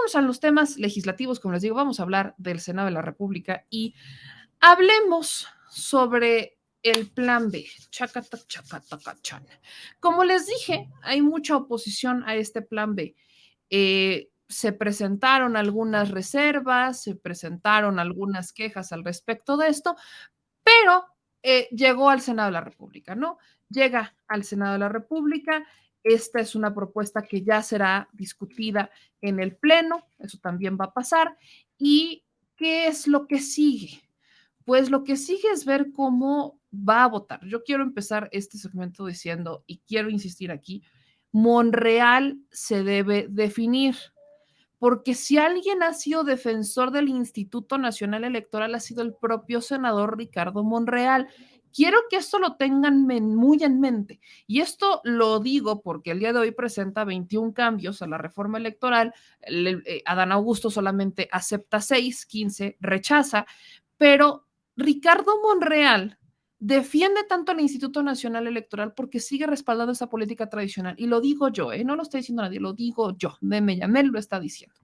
vamos a los temas legislativos, como les digo, vamos a hablar del Senado de la República y hablemos sobre el plan B. Chacata, chacata, cachan. Como les dije, hay mucha oposición a este plan B. Se presentaron algunas reservas, se presentaron algunas quejas al respecto de esto, pero llegó al Senado de la República, ¿no? Llega al Senado de la República. Esta es una propuesta que ya será discutida en el Pleno, eso también va a pasar. ¿Y qué es lo que sigue? Pues lo que sigue es ver cómo va a votar. Yo quiero empezar este segmento diciendo, y quiero insistir aquí, Monreal se debe definir, porque si alguien ha sido defensor del Instituto Nacional Electoral ha sido el propio senador Ricardo Monreal. Quiero que esto lo tengan muy en mente. Y esto lo digo porque el día de hoy presenta 21 cambios a la reforma electoral. Adán Augusto solamente acepta 6, 15 rechaza, pero Ricardo Monreal defiende tanto al Instituto Nacional Electoral porque sigue respaldando esa política tradicional. Y lo digo yo, no lo está diciendo nadie, lo digo yo. Meme Yamel lo está diciendo.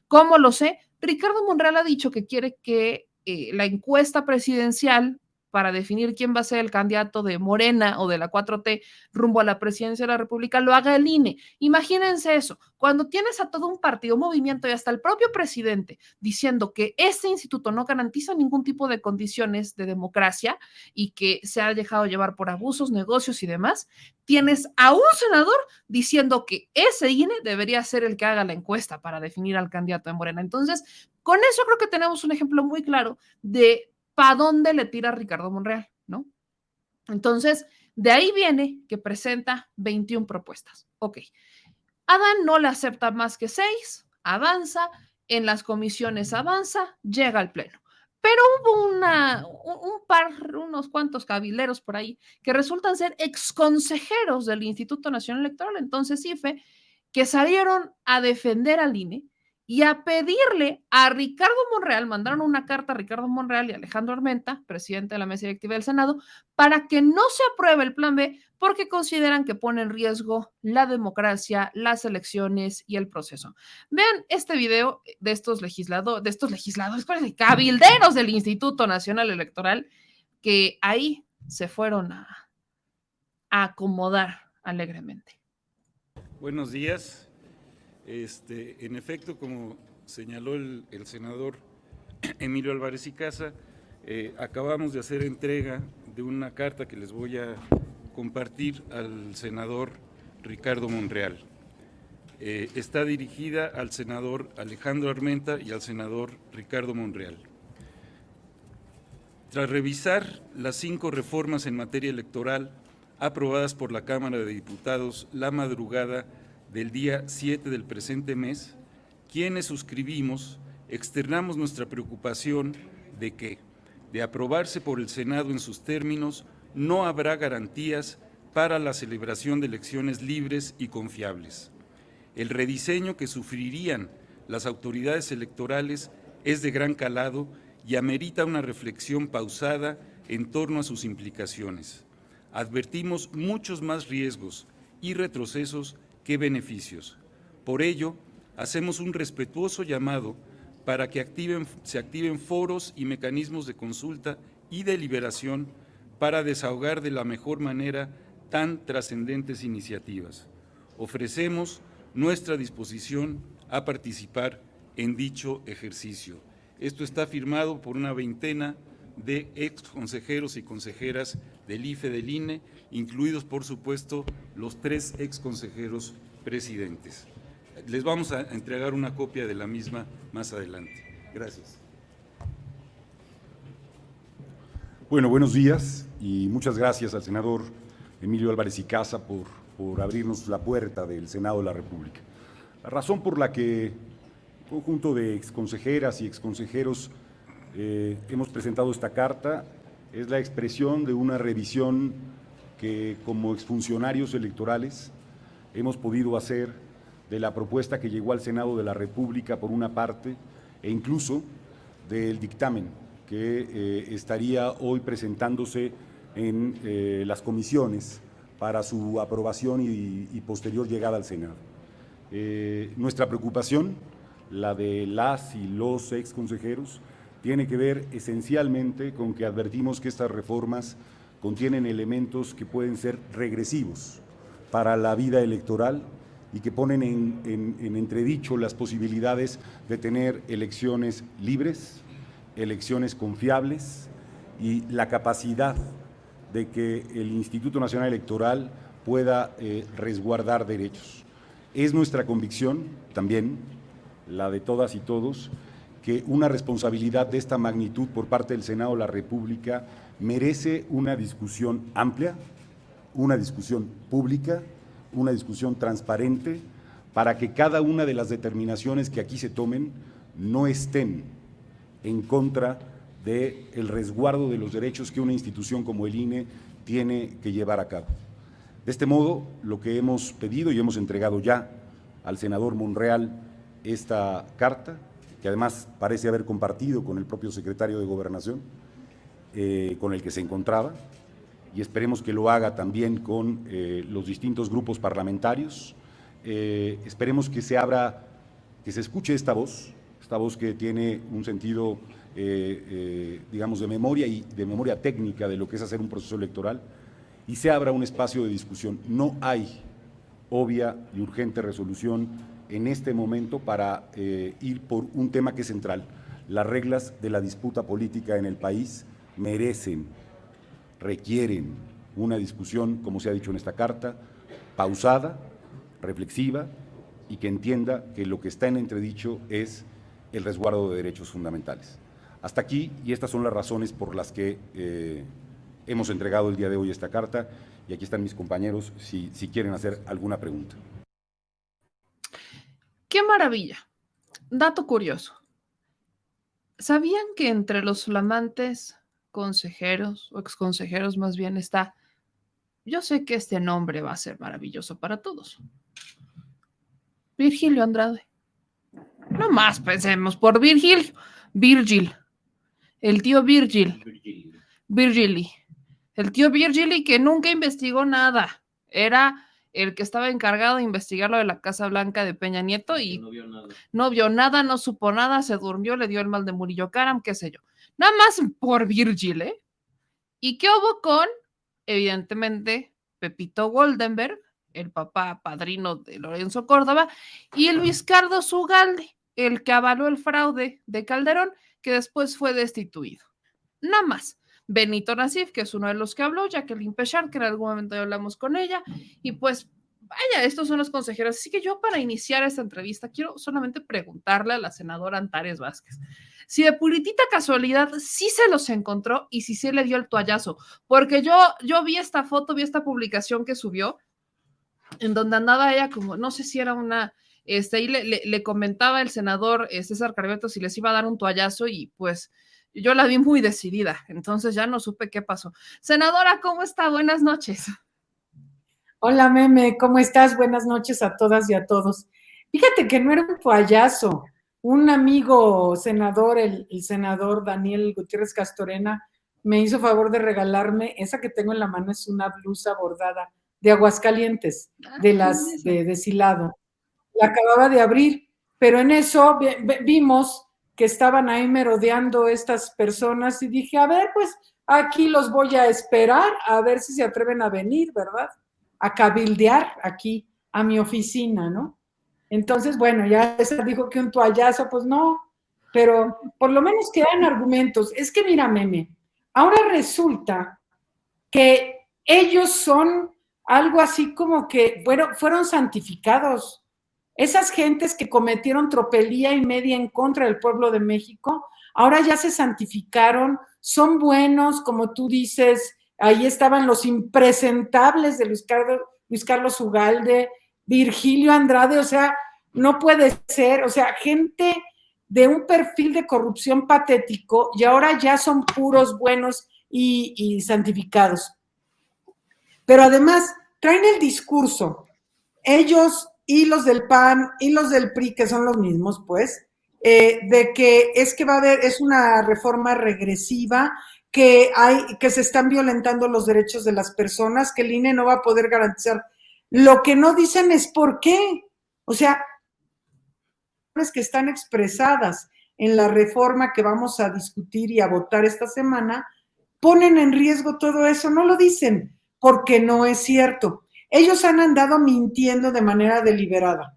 ¿Cómo lo sé? Ricardo Monreal ha dicho que quiere que la encuesta presidencial para definir quién va a ser el candidato de Morena o de la 4T rumbo a la presidencia de la República lo haga el INE. Imagínense eso, cuando tienes a todo un partido, un movimiento y hasta el propio presidente diciendo que este instituto no garantiza ningún tipo de condiciones de democracia y que se ha dejado llevar por abusos, negocios y demás, tienes a un senador diciendo que ese INE debería ser el que haga la encuesta para definir al candidato de Morena. Entonces, con eso creo que tenemos un ejemplo muy claro de para dónde le tira Ricardo Monreal, ¿no? Entonces, de ahí viene que presenta 21 propuestas. Ok, Adán no le acepta más que 6, avanza, en las comisiones avanza, llega al pleno. Pero hubo unos cuantos cabileros por ahí que resultan ser exconsejeros del Instituto Nacional Electoral, entonces IFE, que salieron a defender al INE y a pedirle a Ricardo Monreal, mandaron una carta a Ricardo Monreal y Alejandro Armenta, presidente de la mesa directiva del Senado, para que no se apruebe el plan B porque consideran que pone en riesgo la democracia, las elecciones y el proceso. Vean este video de estos legisladores, cabilderos del Instituto Nacional Electoral, que ahí se fueron a acomodar alegremente. Buenos días. En efecto, como señaló el senador Emilio Álvarez y Casa, acabamos de hacer entrega de una carta que les voy a compartir al senador Ricardo Monreal. Está dirigida al senador Alejandro Armenta y al senador Ricardo Monreal. Tras revisar las 5 reformas en materia electoral aprobadas por la Cámara de Diputados la madrugada del día 7 del presente mes, quienes suscribimos externamos nuestra preocupación de que, de aprobarse por el Senado en sus términos, no habrá garantías para la celebración de elecciones libres y confiables. El rediseño que sufrirían las autoridades electorales es de gran calado y amerita una reflexión pausada en torno a sus implicaciones. Advertimos muchos más riesgos y retrocesos que beneficios. Por ello, hacemos un respetuoso llamado para que se activen foros y mecanismos de consulta y deliberación para desahogar de la mejor manera tan trascendentes iniciativas. Ofrecemos nuestra disposición a participar en dicho ejercicio. Esto está firmado por una veintena de ex consejeros y consejeras del IFE, del INE, incluidos, por supuesto, los 3 ex consejeros presidentes. Les vamos a entregar una copia de la misma más adelante. Gracias. Bueno, buenos días y muchas gracias al senador Emilio Álvarez y Casa por abrirnos la puerta del Senado de la República. La razón por la que un conjunto de exconsejeras y exconsejeros hemos presentado esta carta es la expresión de una revisión que como exfuncionarios electorales hemos podido hacer de la propuesta que llegó al Senado de la República por una parte e incluso del dictamen que estaría hoy presentándose en las comisiones para su aprobación y posterior llegada al Senado. Nuestra preocupación la de las y los ex consejeros, tiene que ver esencialmente con que advertimos que estas reformas contienen elementos que pueden ser regresivos para la vida electoral y que ponen en entredicho las posibilidades de tener elecciones libres, elecciones confiables y la capacidad de que el Instituto Nacional Electoral pueda resguardar derechos. Es nuestra convicción también, la de todas y todos, que una responsabilidad de esta magnitud por parte del Senado de la República merece una discusión amplia, una discusión pública, una discusión transparente, para que cada una de las determinaciones que aquí se tomen no estén en contra del resguardo de los derechos que una institución como el INE tiene que llevar a cabo. De este modo, lo que hemos pedido y hemos entregado ya al senador Monreal esta carta, que además parece haber compartido con el propio secretario de Gobernación, con el que se encontraba, y esperemos que lo haga también con los distintos grupos parlamentarios. Esperemos que se abra, que se escuche esta voz que tiene un sentido, digamos, de memoria y de memoria técnica de lo que es hacer un proceso electoral, y se abra un espacio de discusión. No hay obvia y urgente resolución en este momento para ir por un tema que es central. Las reglas de la disputa política en el país merecen, requieren una discusión, como se ha dicho en esta carta, pausada, reflexiva y que entienda que lo que está en entredicho es el resguardo de derechos fundamentales. Hasta aquí, y estas son las razones por las que hemos entregado el día de hoy esta carta, y aquí están mis compañeros si quieren hacer alguna pregunta. ¡Qué maravilla! Dato curioso. ¿Sabían que entre los flamantes consejeros, o exconsejeros más bien, está, yo sé que este nombre va a ser maravilloso para todos, Virgilio Andrade? No más pensemos por Virgil, el tío Virgili, el tío Virgili que nunca investigó nada, era el que estaba encargado de investigar lo de la Casa Blanca de Peña Nieto y no vio nada, no supo nada, se durmió, le dio el mal de Murillo Karam, qué sé yo. Nada más por Virgil, ¿eh? ¿Y qué hubo con, evidentemente, Pepito Goldenberg, el papá padrino de Lorenzo Córdoba, y Luis Carlos Ugalde, el que avaló el fraude de Calderón, que después fue destituido? Nada más. Benito Nasif, que es uno de los que habló, Jacqueline Pechard, que en algún momento ya hablamos con ella, y pues, vaya, estos son los consejeros. Así que yo, para iniciar esta entrevista, quiero solamente preguntarle a la senadora Antares Vázquez si de puritita casualidad sí se los encontró y si sí le dio el toallazo, porque yo vi esta foto, vi esta publicación que subió, en donde andaba ella como, no sé si era una, ahí le comentaba el senador César Carbeto si les iba a dar un toallazo, y pues yo la vi muy decidida, entonces ya no supe qué pasó. Senadora, ¿cómo está? Buenas noches. Hola, Meme, ¿cómo estás? Buenas noches a todas y a todos. Fíjate que no era un toallazo. Un amigo senador, el senador Daniel Gutiérrez Castorena, me hizo favor de regalarme, esa que tengo en la mano es una blusa bordada de Aguascalientes, de las de deshilado. La acababa de abrir, pero en eso vimos que estaban ahí merodeando estas personas y dije, a ver, pues aquí los voy a esperar, a ver si se atreven a venir, ¿verdad? A cabildear aquí a mi oficina, ¿no? Entonces, bueno, ya esa dijo que un toallazo, pues no, pero por lo menos quedan argumentos. Es que mira, Meme, ahora resulta que ellos son algo así como que fueron santificados. Esas gentes que cometieron tropelía y media en contra del pueblo de México, ahora ya se santificaron, son buenos, como tú dices, ahí estaban los impresentables de Luis Carlos Ugalde, Virgilio Andrade, o sea, no puede ser, o sea, gente de un perfil de corrupción patético y ahora ya son puros buenos y santificados. Pero además traen el discurso, ellos y los del PAN y los del PRI, que son los mismos, pues, de que es que va a haber, es una reforma regresiva, que se están violentando los derechos de las personas, que el INE no va a poder garantizar. Lo que no dicen es por qué. O sea, que están expresadas en la reforma que vamos a discutir y a votar esta semana ponen en riesgo todo eso. No lo dicen porque no es cierto. Ellos han andado mintiendo de manera deliberada.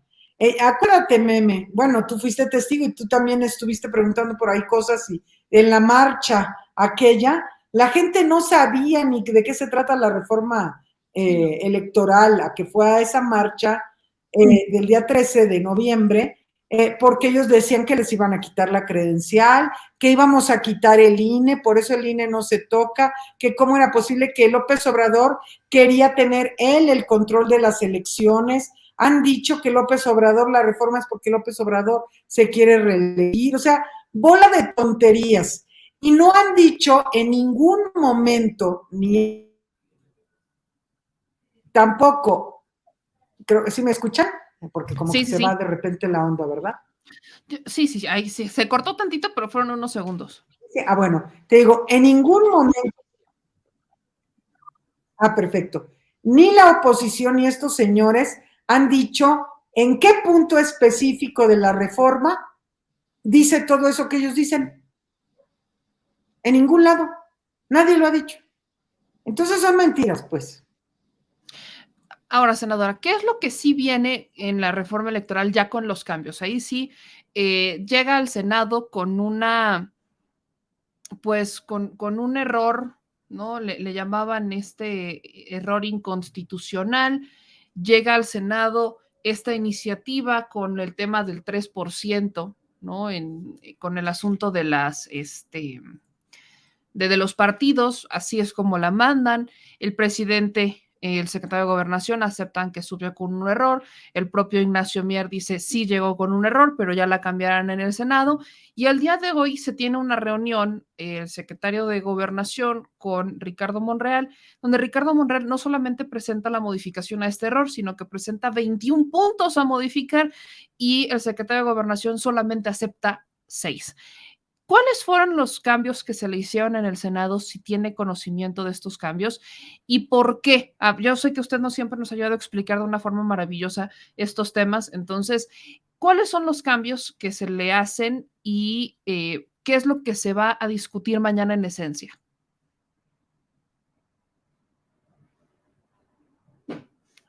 Acuérdate, Meme, bueno, tú fuiste testigo y tú también estuviste preguntando por ahí cosas y en la marcha aquella, la gente no sabía ni de qué se trata la reforma electoral, a que fue a esa marcha del día 13 de noviembre, porque ellos decían que les iban a quitar la credencial, que íbamos a quitar el INE, por eso el INE no se toca, que cómo era posible que López Obrador quería tener él el control de las elecciones. Han dicho que López Obrador, la reforma es porque López Obrador se quiere reelegir, o sea, bola de tonterías. Y no han dicho en ningún momento, ni tampoco, creo que sí me escuchan, porque como que se va de repente la onda, ¿verdad? Sí, ahí sí, se cortó tantito, pero fueron unos segundos. Sí, bueno, te digo, en ningún momento. Perfecto. Ni la oposición ni estos señores han dicho en qué punto específico de la reforma dice todo eso que ellos dicen. En ningún lado. Nadie lo ha dicho. Entonces son mentiras, pues. Ahora, senadora, ¿qué es lo que sí viene en la reforma electoral ya con los cambios? Ahí sí llega al Senado con con un error, ¿no? Le llamaban error inconstitucional. Llega al Senado esta iniciativa con el tema del 3%, ¿no? Con el asunto de de los partidos, así es como la mandan. El presidente, el secretario de Gobernación aceptan que subió con un error. El propio Ignacio Mier dice sí llegó con un error, pero ya la cambiarán en el Senado. Y al día de hoy se tiene una reunión, el secretario de Gobernación con Ricardo Monreal, donde Ricardo Monreal no solamente presenta la modificación a este error, sino que presenta 21 puntos a modificar y el secretario de Gobernación solamente acepta 6. ¿Cuáles fueron los cambios que se le hicieron en el Senado, si tiene conocimiento de estos cambios? ¿Y por qué? Yo sé que usted no siempre nos ha ayudado a explicar de una forma maravillosa estos temas. Entonces, ¿cuáles son los cambios que se le hacen y qué es lo que se va a discutir mañana en esencia?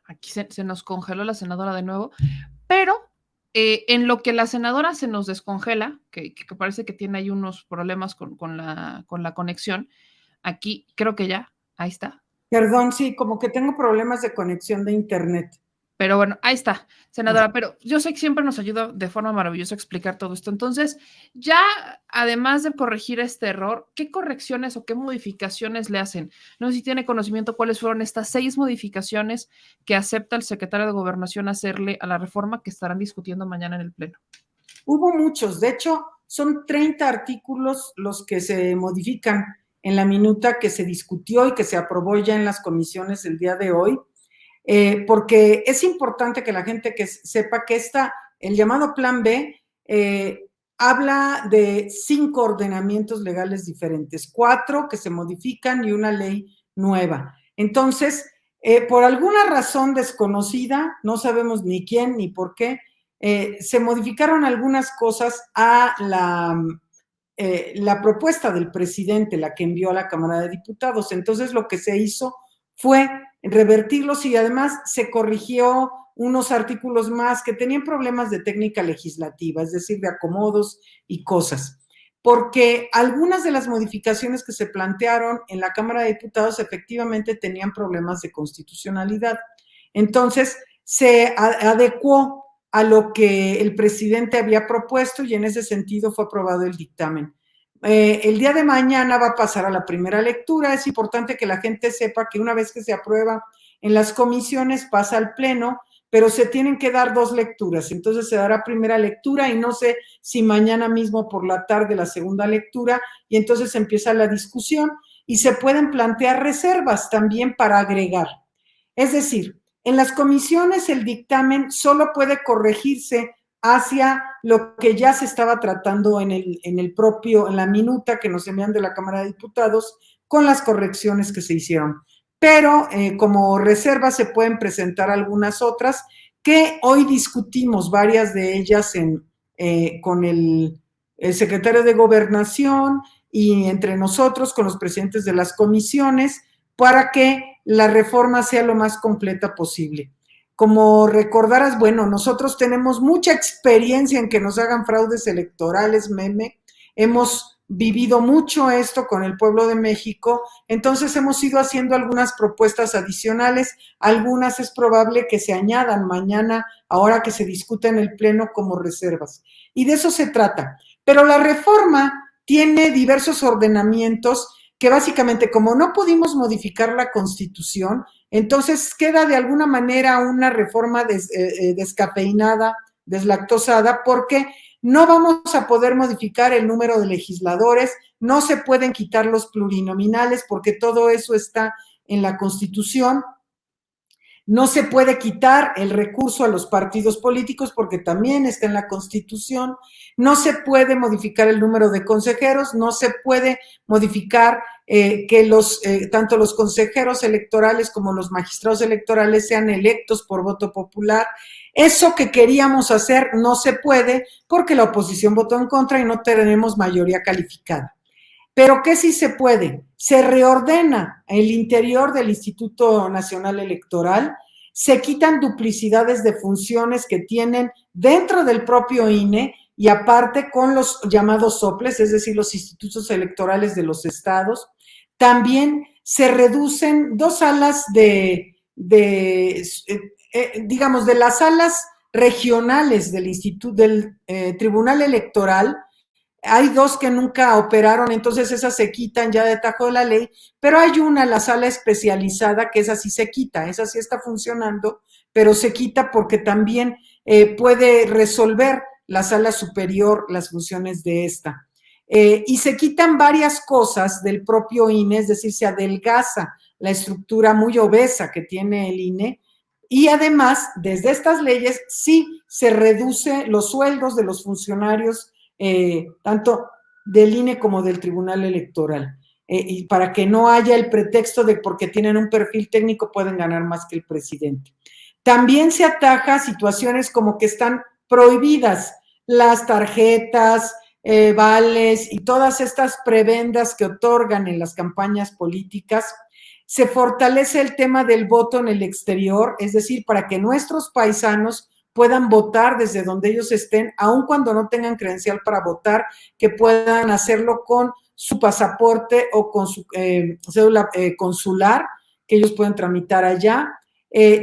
Aquí se nos congeló la senadora de nuevo, pero en lo que la senadora se nos descongela, que parece que tiene ahí unos problemas con la conexión, aquí creo que ya, ahí está. Perdón, sí, como que tengo problemas de conexión de internet. Pero bueno, ahí está, senadora, pero yo sé que siempre nos ayuda de forma maravillosa a explicar todo esto. Entonces, ya además de corregir este error, ¿qué correcciones o qué modificaciones le hacen? No sé si tiene conocimiento cuáles fueron estas 6 modificaciones que acepta el secretario de Gobernación hacerle a la reforma que estarán discutiendo mañana en el Pleno. Hubo muchos, de hecho, son 30 artículos los que se modifican en la minuta que se discutió y que se aprobó ya en las comisiones el día de hoy. Porque es importante que la gente que sepa que el llamado Plan B habla de 5 ordenamientos legales diferentes, 4 que se modifican y una ley nueva. Entonces, por alguna razón desconocida, no sabemos ni quién ni por qué, se modificaron algunas cosas a la propuesta del presidente, la que envió a la Cámara de Diputados. Entonces, lo que se hizo fue revertirlos y además se corrigió unos artículos más que tenían problemas de técnica legislativa, es decir, de acomodos y cosas, porque algunas de las modificaciones que se plantearon en la Cámara de Diputados efectivamente tenían problemas de constitucionalidad. Entonces, se adecuó a lo que el presidente había propuesto y en ese sentido fue aprobado el dictamen. El día de mañana va a pasar a la primera lectura. Es importante que la gente sepa que una vez que se aprueba en las comisiones pasa al pleno, pero se tienen que dar 2 lecturas. Entonces se dará primera lectura y no sé si mañana mismo por la tarde la segunda lectura y entonces empieza la discusión y se pueden plantear reservas también para agregar. Es decir, en las comisiones el dictamen solo puede corregirse hacia lo que ya se estaba tratando en la minuta que nos envían de la Cámara de Diputados con las correcciones que se hicieron. Pero como reserva se pueden presentar algunas otras que hoy discutimos, varias de ellas en con el secretario de Gobernación y entre nosotros, con los presidentes de las comisiones, para que la reforma sea lo más completa posible. Como recordarás, bueno, nosotros tenemos mucha experiencia en que nos hagan fraudes electorales, Meme. Hemos vivido mucho esto con el pueblo de México, entonces hemos ido haciendo algunas propuestas adicionales, algunas es probable que se añadan mañana, ahora que se discuta en el Pleno, como reservas. Y de eso se trata. Pero la reforma tiene diversos ordenamientos que básicamente, como no pudimos modificar la Constitución, entonces queda de alguna manera una reforma descafeinada, deslactosada, porque no vamos a poder modificar el número de legisladores, no se pueden quitar los plurinominales porque todo eso está en la Constitución. No se puede quitar el recurso a los partidos políticos porque también está en la Constitución. No se puede modificar el número de consejeros, no se puede modificar que tanto los consejeros electorales como los magistrados electorales sean electos por voto popular. Eso que queríamos hacer no se puede porque la oposición votó en contra y no tenemos mayoría calificada. Pero ¿qué sí se puede? Se reordena el interior del Instituto Nacional Electoral, se quitan duplicidades de funciones que tienen dentro del propio INE y aparte con los llamados soples, es decir, los institutos electorales de los estados. También se reducen 2 salas digamos, de las salas regionales del Tribunal Electoral. Hay 2 que nunca operaron, entonces esas se quitan ya de tajo de la ley, pero hay una, la sala especializada, que esa sí se quita, esa sí está funcionando, pero se quita porque también puede resolver la sala superior las funciones de esta. Y se quitan varias cosas del propio INE, es decir, se adelgaza la estructura muy obesa que tiene el INE, y además, desde estas leyes, sí se reduce los sueldos de los funcionarios tanto del INE como del Tribunal Electoral, y para que no haya el pretexto de porque tienen un perfil técnico pueden ganar más que el presidente. También se ataja situaciones como que están prohibidas las tarjetas, vales y todas estas prebendas que otorgan en las campañas políticas. Se fortalece el tema del voto en el exterior, es decir, para que nuestros paisanos puedan votar desde donde ellos estén, aun cuando no tengan credencial para votar, que puedan hacerlo con su pasaporte o con su cédula consular, que ellos pueden tramitar allá.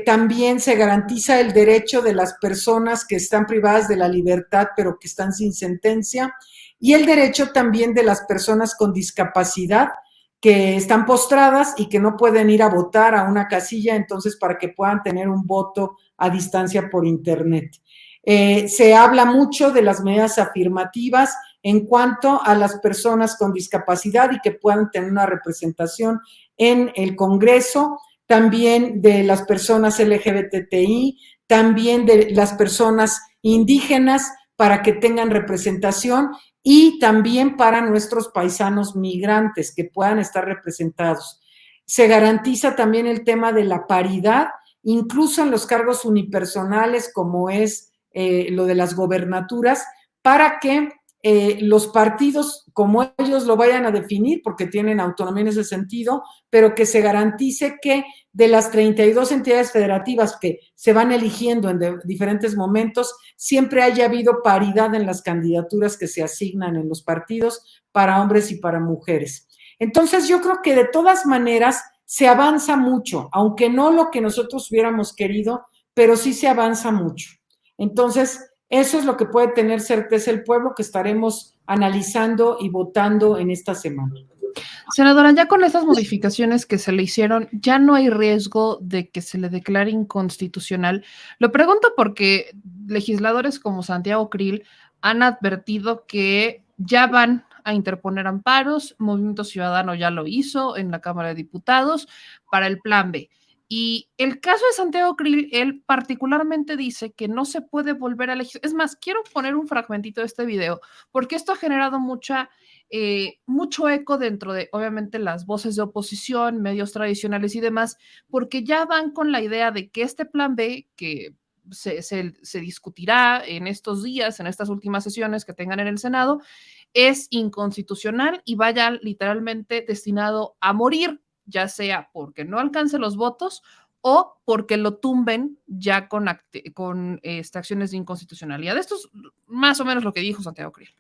También se garantiza el derecho de las personas que están privadas de la libertad, pero que están sin sentencia, y el derecho también de las personas con discapacidad, que están postradas y que no pueden ir a votar a una casilla, entonces para que puedan tener un voto a distancia por internet. Se habla mucho de las medidas afirmativas en cuanto a las personas con discapacidad y que puedan tener una representación en el Congreso, también de las personas LGBTI, también de las personas indígenas para que tengan representación y también para nuestros paisanos migrantes que puedan estar representados. Se garantiza también el tema de la paridad, incluso en los cargos unipersonales, como es lo de las gobernaturas, para que los partidos, como ellos lo vayan a definir, porque tienen autonomía en ese sentido, pero que se garantice que de las 32 entidades federativas que se van eligiendo en diferentes momentos, siempre haya habido paridad en las candidaturas que se asignan en los partidos para hombres y para mujeres. Entonces, yo creo que de todas maneras se avanza mucho, aunque no lo que nosotros hubiéramos querido, pero sí se avanza mucho. Entonces, eso es lo que puede tener certeza el pueblo, que estaremos analizando y votando en esta semana. Senadora, ya con estas modificaciones que se le hicieron, ¿ya no hay riesgo de que se le declare inconstitucional? Lo pregunto porque legisladores como Santiago Krill han advertido que ya van a interponer amparos. Movimiento Ciudadano ya lo hizo en la Cámara de Diputados para el Plan B. Y el caso de Santiago Krill, él particularmente dice que no se puede volver a legislar. Es más, quiero poner un fragmentito de este video porque esto ha generado mucho eco dentro de, obviamente, las voces de oposición, medios tradicionales y demás, porque ya van con la idea de que este plan B, que se discutirá en estos días, en estas últimas sesiones que tengan en el Senado, es inconstitucional y vaya literalmente destinado a morir, ya sea porque no alcance los votos o porque lo tumben ya con acciones de inconstitucionalidad. Esto es más o menos lo que dijo Santiago Krill.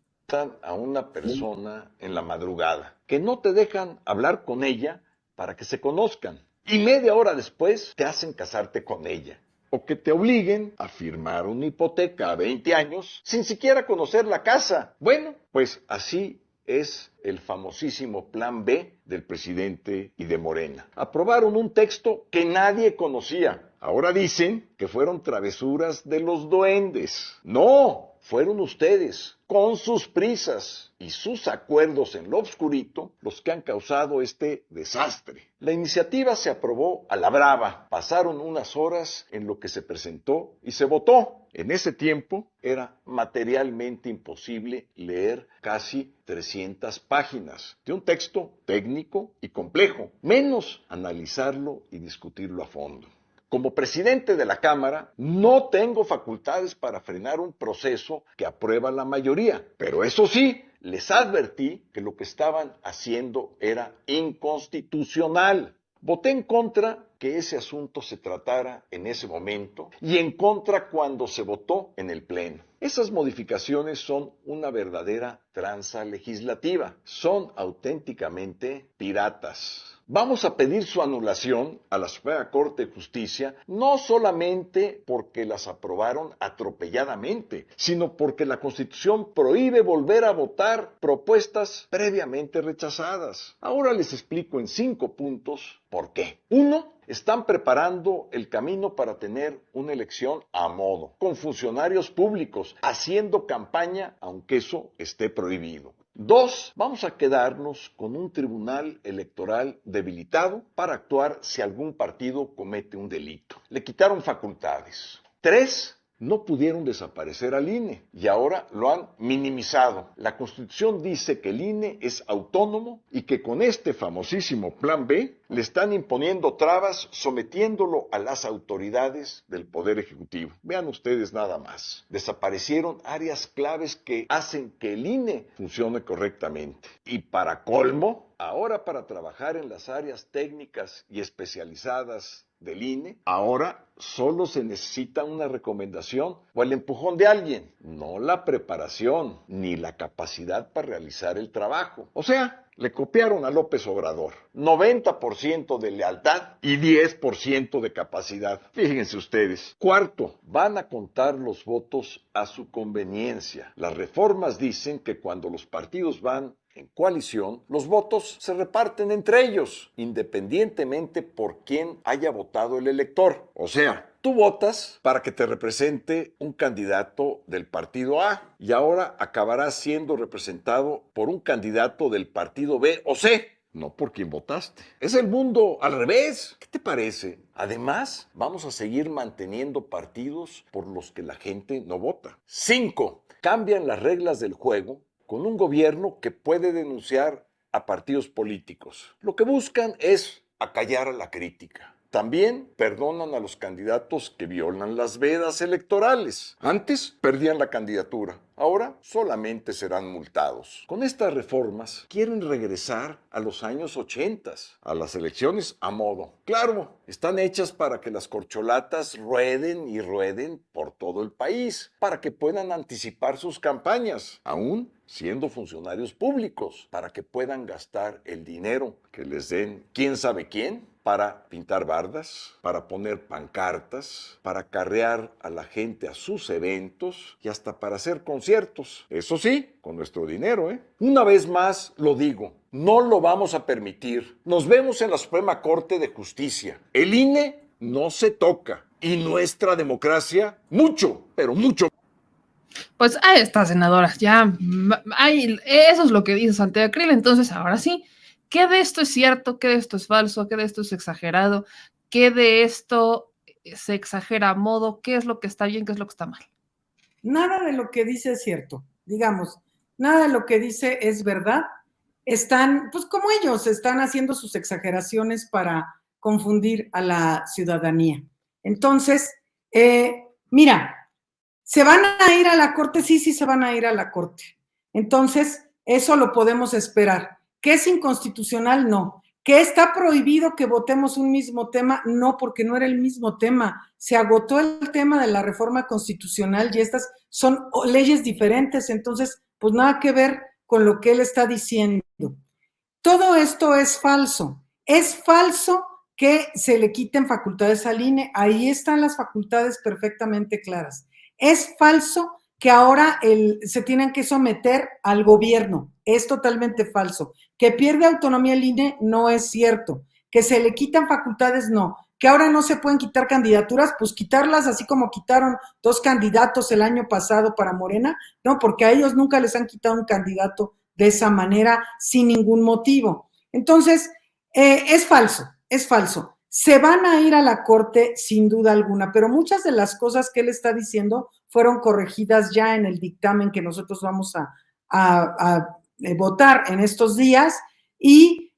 A una persona en la madrugada, que no te dejan hablar con ella para que se conozcan, y media hora después te hacen casarte con ella, o que te obliguen a firmar una hipoteca a 20 años sin siquiera conocer la casa. Bueno, pues así es el famosísimo Plan B del presidente y de Morena. Aprobaron un texto que nadie conocía. Ahora dicen que fueron travesuras de los duendes. No, fueron ustedes, con sus prisas y sus acuerdos en lo obscurito, los que han causado este desastre. La iniciativa se aprobó a la brava. Pasaron unas horas en lo que se presentó y se votó. En ese tiempo era materialmente imposible leer casi 300 páginas de un texto técnico y complejo, menos analizarlo y discutirlo a fondo. Como presidente de la Cámara, no tengo facultades para frenar un proceso que aprueba la mayoría, pero eso sí, les advertí que lo que estaban haciendo era inconstitucional. Voté en contra que ese asunto se tratara en ese momento y en contra cuando se votó en el Pleno. Esas modificaciones son una verdadera tranza legislativa, son auténticamente piratas. Vamos a pedir su anulación a la Suprema Corte de Justicia, no solamente porque las aprobaron atropelladamente, sino porque la Constitución prohíbe volver a votar propuestas previamente rechazadas. Ahora les explico en 5 puntos por qué. 1. Están preparando el camino para tener una elección a modo, con funcionarios públicos, haciendo campaña, aunque eso esté prohibido. 2. Vamos a quedarnos con un tribunal electoral debilitado para actuar si algún partido comete un delito. Le quitaron facultades. 3. No pudieron desaparecer al INE y ahora lo han minimizado. La Constitución dice que el INE es autónomo y que con este famosísimo Plan B le están imponiendo trabas, sometiéndolo a las autoridades del Poder Ejecutivo. Vean ustedes nada más. Desaparecieron áreas claves que hacen que el INE funcione correctamente. Y para colmo, ahora para trabajar en las áreas técnicas y especializadas del INE, ahora solo se necesita una recomendación o el empujón de alguien, no la preparación ni la capacidad para realizar el trabajo. O sea, le copiaron a López Obrador, 90% de lealtad y 10% de capacidad. Fíjense ustedes. 4, van a contar los votos a su conveniencia. Las reformas dicen que cuando los partidos van en coalición, los votos se reparten entre ellos, independientemente por quién haya votado el elector. O sea, tú votas para que te represente un candidato del partido A y ahora acabarás siendo representado por un candidato del partido B o C, no por quien votaste. Es el mundo al revés. ¿Qué te parece? Además, vamos a seguir manteniendo partidos por los que la gente no vota. 5, cambian las reglas del juego con un gobierno que puede denunciar a partidos políticos. Lo que buscan es acallar a la crítica. También perdonan a los candidatos que violan las vedas electorales. Antes perdían la candidatura, ahora solamente serán multados. Con estas reformas quieren regresar a los años 80, a las elecciones a modo. Claro, están hechas para que las corcholatas rueden y rueden por todo el país, para que puedan anticipar sus campañas, aún siendo funcionarios públicos, para que puedan gastar el dinero que les den quién sabe quién, para pintar bardas, para poner pancartas, para acarrear a la gente a sus eventos y hasta para hacer conciertos. Eso sí, con nuestro dinero, ¿eh? Una vez más lo digo, no lo vamos a permitir. Nos vemos en la Suprema Corte de Justicia. El INE no se toca y nuestra democracia mucho, pero mucho. Pues ahí está, senadora, ya, eso es lo que dice Santiago Krill. Entonces, ahora sí, ¿qué de esto es cierto? ¿Qué de esto es falso? ¿Qué de esto es exagerado? ¿Qué de esto se exagera a modo? ¿Qué es lo que está bien? ¿Qué es lo que está mal? Nada de lo que dice es cierto, digamos, nada de lo que dice es verdad. Están, pues como ellos, están haciendo sus exageraciones para confundir a la ciudadanía. Entonces, Mira, ¿se van a ir a la corte? Sí, sí se van a ir a la corte. Entonces, eso lo podemos esperar. ¿Que es inconstitucional? No. ¿Que está prohibido que votemos un mismo tema? No, porque no era el mismo tema. Se agotó el tema de la reforma constitucional y estas son leyes diferentes, entonces, pues nada que ver con lo que él está diciendo. Todo esto es falso. Es falso que se le quiten facultades al INE. Ahí están las facultades perfectamente claras. Es falso que ahora se tienen que someter al gobierno. Es totalmente falso. Que pierde autonomía el INE no es cierto. Que se le quitan facultades, no. Que ahora no se pueden quitar candidaturas, pues quitarlas así como quitaron 2 candidatos el año pasado para Morena, no, porque a ellos nunca les han quitado un candidato de esa manera sin ningún motivo. Entonces, es falso, es falso. Se van a ir a la corte sin duda alguna, pero muchas de las cosas que él está diciendo fueron corregidas ya en el dictamen que nosotros vamos a votar en estos días y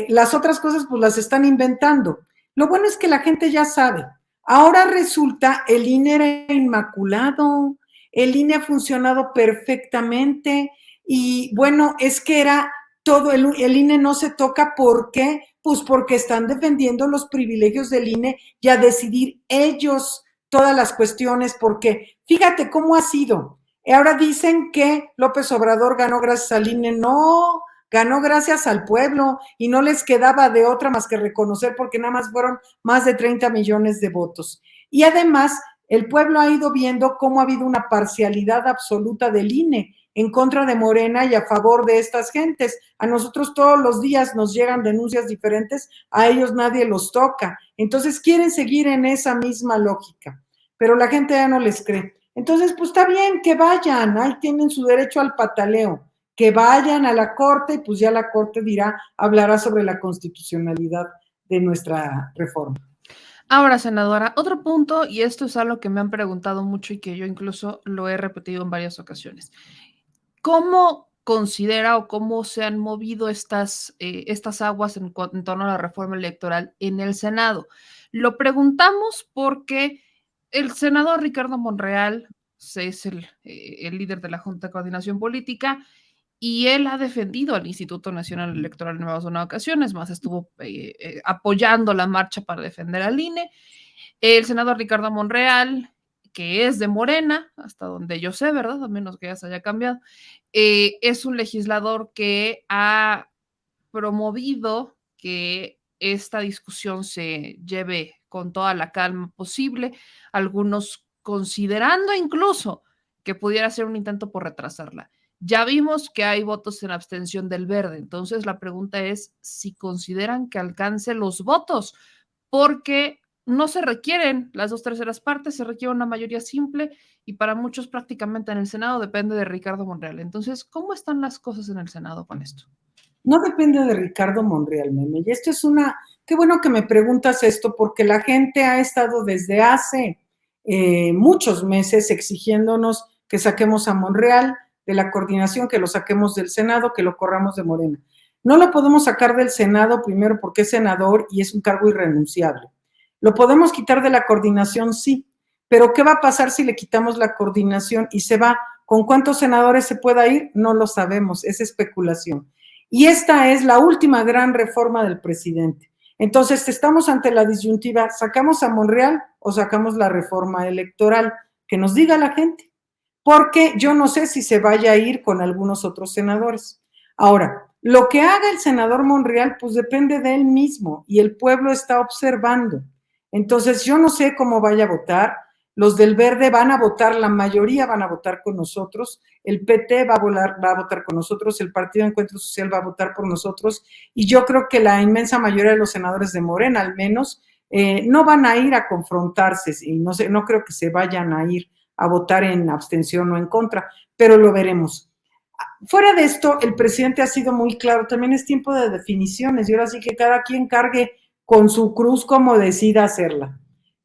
las otras cosas pues las están inventando. Lo bueno es que la gente ya sabe. Ahora resulta el INE era inmaculado, el INE ha funcionado perfectamente y bueno, es que era todo, el INE no se toca, ¿por qué? Pues porque están defendiendo los privilegios del INE y a decidir ellos todas las cuestiones, porque fíjate cómo ha sido. Ahora dicen que López Obrador ganó gracias al INE, no, ganó gracias al pueblo y no les quedaba de otra más que reconocer porque nada más fueron más de 30 millones de votos. Y además, el pueblo ha ido viendo cómo ha habido una parcialidad absoluta del INE en contra de Morena y a favor de estas gentes. A nosotros todos los días nos llegan denuncias diferentes, a ellos nadie los toca. Entonces quieren seguir en esa misma lógica, pero la gente ya no les cree. Entonces, pues está bien, que vayan, ahí tienen su derecho al pataleo, que vayan a la corte y pues ya la corte hablará sobre la constitucionalidad de nuestra reforma. Ahora, senadora, otro punto, y esto es algo que me han preguntado mucho y que yo incluso lo he repetido en varias ocasiones. ¿Cómo considera o cómo se han movido estas aguas en torno a la reforma electoral en el Senado? Lo preguntamos porque el senador Ricardo Monreal es el líder de la Junta de Coordinación Política y él ha defendido al Instituto Nacional Electoral en más de una ocasión, es más, estuvo apoyando la marcha para defender al INE. El senador Ricardo Monreal, que es de Morena, hasta donde yo sé, ¿verdad? A menos que ya se haya cambiado, es un legislador que ha promovido que esta discusión se lleve con toda la calma posible, algunos considerando incluso que pudiera ser un intento por retrasarla. Ya vimos que hay votos en abstención del Verde, entonces la pregunta es si consideran que alcance los votos, porque no se requieren las 2/3 partes, se requiere una mayoría simple y para muchos prácticamente en el Senado depende de Ricardo Monreal. Entonces, ¿cómo están las cosas en el Senado con esto? No depende de Ricardo Monreal, meme. Y esto es qué bueno que me preguntas esto, porque la gente ha estado desde hace muchos meses exigiéndonos que saquemos a Monreal de la coordinación, que lo saquemos del Senado, que lo corramos de Morena. No lo podemos sacar del Senado, primero porque es senador y es un cargo irrenunciable. ¿Lo podemos quitar de la coordinación? Sí. Pero ¿qué va a pasar si le quitamos la coordinación y se va? ¿Con cuántos senadores se pueda ir? No lo sabemos, es especulación. Y esta es la última gran reforma del presidente. Entonces, estamos ante la disyuntiva, ¿sacamos a Monreal o sacamos la reforma electoral? Que nos diga la gente, porque yo no sé si se vaya a ir con algunos otros senadores. Ahora, lo que haga el senador Monreal, pues depende de él mismo y el pueblo está observando. Entonces, yo no sé cómo vaya a votar. Los del Verde van a votar, la mayoría van a votar con nosotros, el PT va a votar con nosotros, el Partido Encuentro Social va a votar por nosotros, y yo creo que la inmensa mayoría de los senadores de Morena, al menos, no van a ir a confrontarse, y no creo que se vayan a ir a votar en abstención o en contra, pero lo veremos. Fuera de esto, el presidente ha sido muy claro, también es tiempo de definiciones, y ahora sí que cada quien cargue con su cruz como decida hacerla.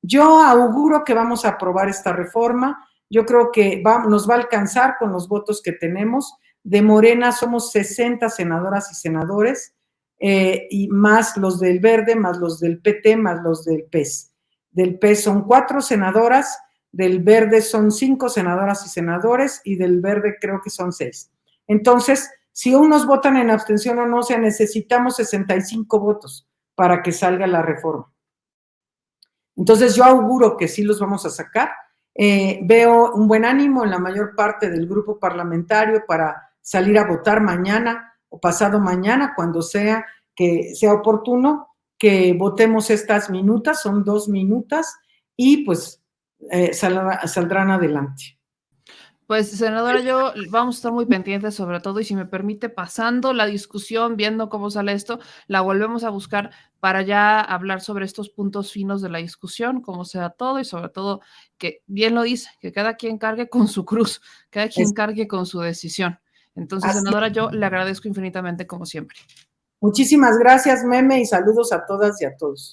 Yo auguro que vamos a aprobar esta reforma. Yo creo que nos va a alcanzar con los votos que tenemos. De Morena somos 60 senadoras y senadores, y más los del Verde, más los del PT, más los del PES. Del PES son 4 senadoras, del Verde son 5 senadoras y senadores, y del Verde creo que son 6. Entonces, si unos votan en abstención o no, o sea, necesitamos 65 votos para que salga la reforma. Entonces, yo auguro que sí los vamos a sacar. Veo un buen ánimo en la mayor parte del grupo parlamentario para salir a votar mañana o pasado mañana, cuando sea que sea oportuno, que votemos estas minutas, son 2 minutas, y pues saldrán adelante. Pues, senadora, yo vamos a estar muy pendientes sobre todo, y si me permite, pasando la discusión, viendo cómo sale esto, la volvemos a buscar para ya hablar sobre estos puntos finos de la discusión, cómo sea todo, y sobre todo, que bien lo dice, que cada quien cargue con su cruz, cada quien cargue con su decisión. Entonces, Así. senadora, yo le agradezco infinitamente como siempre. Muchísimas gracias, Meme, y saludos a todas y a todos.